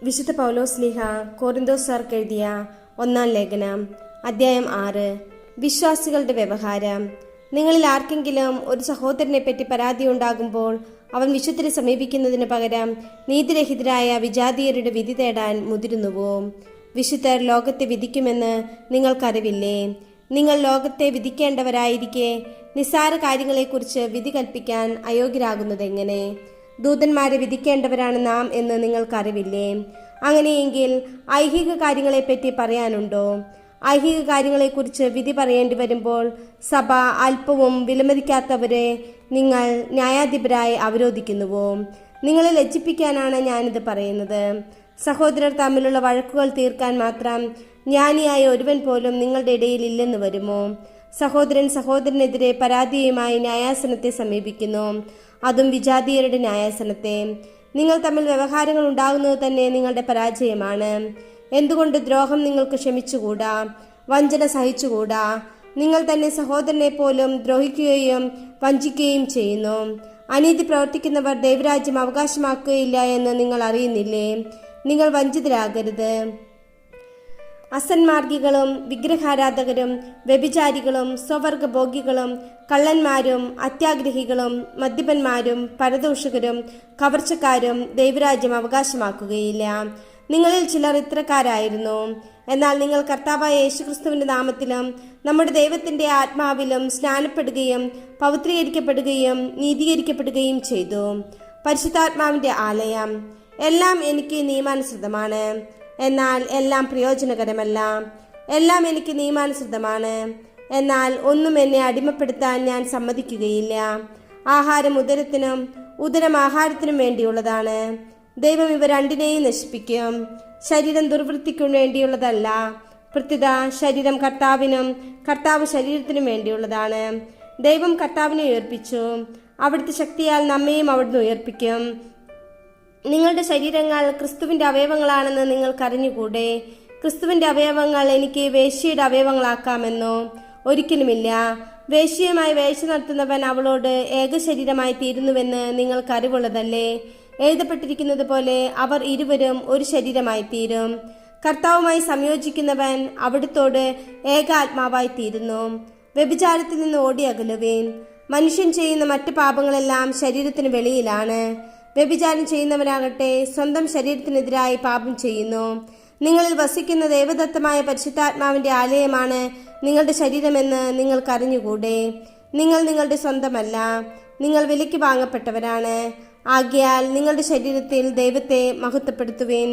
വിശുദ്ധ പൗലോസ്ലീഹ കൊരിന്തോസ്യർക്ക് എഴുതിയ 1-ാം ലേഖനം, അധ്യായം 6. വിശ്വാസികളുടെ വ്യവഹാരം. നിങ്ങളിൽ ആർക്കെങ്കിലും ഒരു സഹോദരനെ പറ്റി പരാതി ഉണ്ടാകുമ്പോൾ അവൻ വിശുദ്ധരെ സമീപിക്കുന്നതിന് പകരം നീതിരഹിതരായ വിജാതീയരുടെ വിധി തേടാൻ മുതിരുന്നുവോ? വിശുദ്ധർ ലോകത്തെ വിധിക്കുമെന്ന് നിങ്ങൾക്കറിവില്ലേ? നിങ്ങൾ ലോകത്തെ വിധിക്കേണ്ടവരായിരിക്കെ നിസ്സാര കാര്യങ്ങളെക്കുറിച്ച് വിധി കൽപ്പിക്കാൻ അയോഗ്യരാകുന്നതെങ്ങനെ? ദൂതന്മാരെ വിധിക്കേണ്ടവരാണ് നാം എന്ന് നിങ്ങൾക്കറിവില്ലേ? അങ്ങനെയെങ്കിൽ ഐഹിക കാര്യങ്ങളെപ്പറ്റി പറയാനുണ്ടോ? ഐഹിക കാര്യങ്ങളെക്കുറിച്ച് വിധി പറയേണ്ടി വരുമ്പോൾ സഭ അല്പവും വിലമതിക്കാത്തവരെ നിങ്ങൾ ന്യായാധിപരായി അവരോധിക്കുന്നുവോ? നിങ്ങളെ ലജ്ജിപ്പിക്കാനാണ് ഞാനിത് പറയുന്നത്. സഹോദരർ തമ്മിലുള്ള വഴക്കുകൾ തീർക്കാൻ മാത്രം ജ്ഞാനിയായ ഒരുവൻ പോലും നിങ്ങളുടെ ഇടയിൽ ഇല്ലെന്ന് വരുമോ? സഹോദരൻ സഹോദരനെതിരെ പരാതിയുമായി ന്യായാസനത്തെ സമീപിക്കുന്നു, അതും വിജാതീയരുടെ ന്യായാസനത്തെ. നിങ്ങൾ തമ്മിൽ വ്യവഹാരങ്ങൾ ഉണ്ടാകുന്നത് തന്നെ നിങ്ങളുടെ പരാജയമാണ്. എന്തുകൊണ്ട് ദ്രോഹം നിങ്ങൾക്ക് ക്ഷമിച്ചുകൂടാ? വഞ്ചന സഹിച്ചുകൂടാ? നിങ്ങൾ തന്നെ സഹോദരനെ പോലും ദ്രോഹിക്കുകയും വഞ്ചിക്കുകയും ചെയ്യുന്നു. അനീതി പ്രവർത്തിക്കുന്നവർ ദൈവരാജ്യം അവകാശമാക്കുകയില്ല എന്ന് നിങ്ങൾ അറിയുന്നില്ലേ? നിങ്ങൾ വഞ്ചിതരാകരുത്. അസന്മാർഗികളും വിഗ്രഹാരാധകരും വ്യഭിചാരികളും സ്വവർഗഭോഗികളും കള്ളന്മാരും അത്യാഗ്രഹികളും മദ്യപന്മാരും പരദൂഷകരും കവർച്ചക്കാരും ദൈവരാജ്യം അവകാശമാക്കുകയില്ല. നിങ്ങളിൽ ചിലർ ഇത്തരക്കാരായിരുന്നു. എന്നാൽ നിങ്ങൾ കർത്താവായ യേശുക്രിസ്തുവിന്റെ നാമത്തിലും നമ്മുടെ ദൈവത്തിന്റെ ആത്മാവിലും സ്നാനപ്പെടുകയും പവിത്രീകരിക്കപ്പെടുകയും നീതീകരിക്കപ്പെടുകയും ചെയ്തു. പരിശുദ്ധാത്മാവിന്റെ ആലയം. എല്ലാം എനിക്ക് നിയമാനുസൃതമാണ്, എന്നാൽ എല്ലാം പ്രയോജനകരമല്ല. എല്ലാം എനിക്ക് നിയമാനുസൃതമാണ്, എന്നാൽ ഒന്നും എന്നെ അടിമപ്പെടുത്താൻ ഞാൻ സമ്മതിക്കുകയില്ല. ആഹാരം ഉദരത്തിനും ഉദരം ആഹാരത്തിനും വേണ്ടിയുള്ളതാണ്. ദൈവം ഇവ രണ്ടിനെയും നശിപ്പിക്കും. ശരീരം ദുർവൃത്തിക്കും വേണ്ടിയുള്ളതല്ല, പ്രത്യുത ശരീരം കർത്താവിനും കർത്താവ് ശരീരത്തിനും വേണ്ടിയുള്ളതാണ്. ദൈവം കർത്താവിനെ ഉയർപ്പിച്ചു, അവിടുത്തെ ശക്തിയാൽ നമ്മെയും അവിടുന്ന് ഉയർപ്പിക്കും. നിങ്ങളുടെ ശരീരങ്ങൾ ക്രിസ്തുവിന്റെ അവയവങ്ങളാണെന്ന് നിങ്ങൾക്കറിഞ്ഞുകൂടെ? ക്രിസ്തുവിന്റെ അവയവങ്ങൾ എനിക്ക് വേശ്യയുടെ അവയവങ്ങളാക്കാമെന്നോ? ഒരിക്കലുമില്ല. വേശ്യയുമായി വേശ്യ നടത്തുന്നവൻ അവളോട് ഏകശരീരമായി തീരുന്നുവെന്ന് നിങ്ങൾക്കറിവുള്ളതല്ലേ? എഴുതപ്പെട്ടിരിക്കുന്നത് പോലെ അവർ ഇരുവരും ഒരു ശരീരമായി തീരും. കർത്താവുമായി സംയോജിക്കുന്നവൻ അവിടുത്തോട് ഏകാത്മാവായി തീരുന്നു. വ്യഭിചാരത്തിൽ നിന്ന് ഓടി അകലുവേൻ. മനുഷ്യൻ ചെയ്യുന്ന മറ്റു പാപങ്ങളെല്ലാം ശരീരത്തിന് വെളിയിലാണ്. വ്യഭിചാരം ചെയ്യുന്നവനാകട്ടെ സ്വന്തം ശരീരത്തിനെതിരായി പാപം ചെയ്യുന്നു. നിങ്ങളിൽ വസിക്കുന്ന ദൈവദത്തമായ പരിശുദ്ധാത്മാവിന്റെ ആലയമാണ് നിങ്ങളുടെ ശരീരമെന്ന് നിങ്ങൾക്കറിഞ്ഞുകൂടെ? നിങ്ങൾ നിങ്ങളുടെ സ്വന്തമല്ല, നിങ്ങൾ വിലയ്ക്ക് വാങ്ങപ്പെട്ടവരാണ്. ആകയാൽ നിങ്ങളുടെ ശരീരത്തിൽ ദൈവത്തെ മഹത്വപ്പെടുത്തുവിൻ.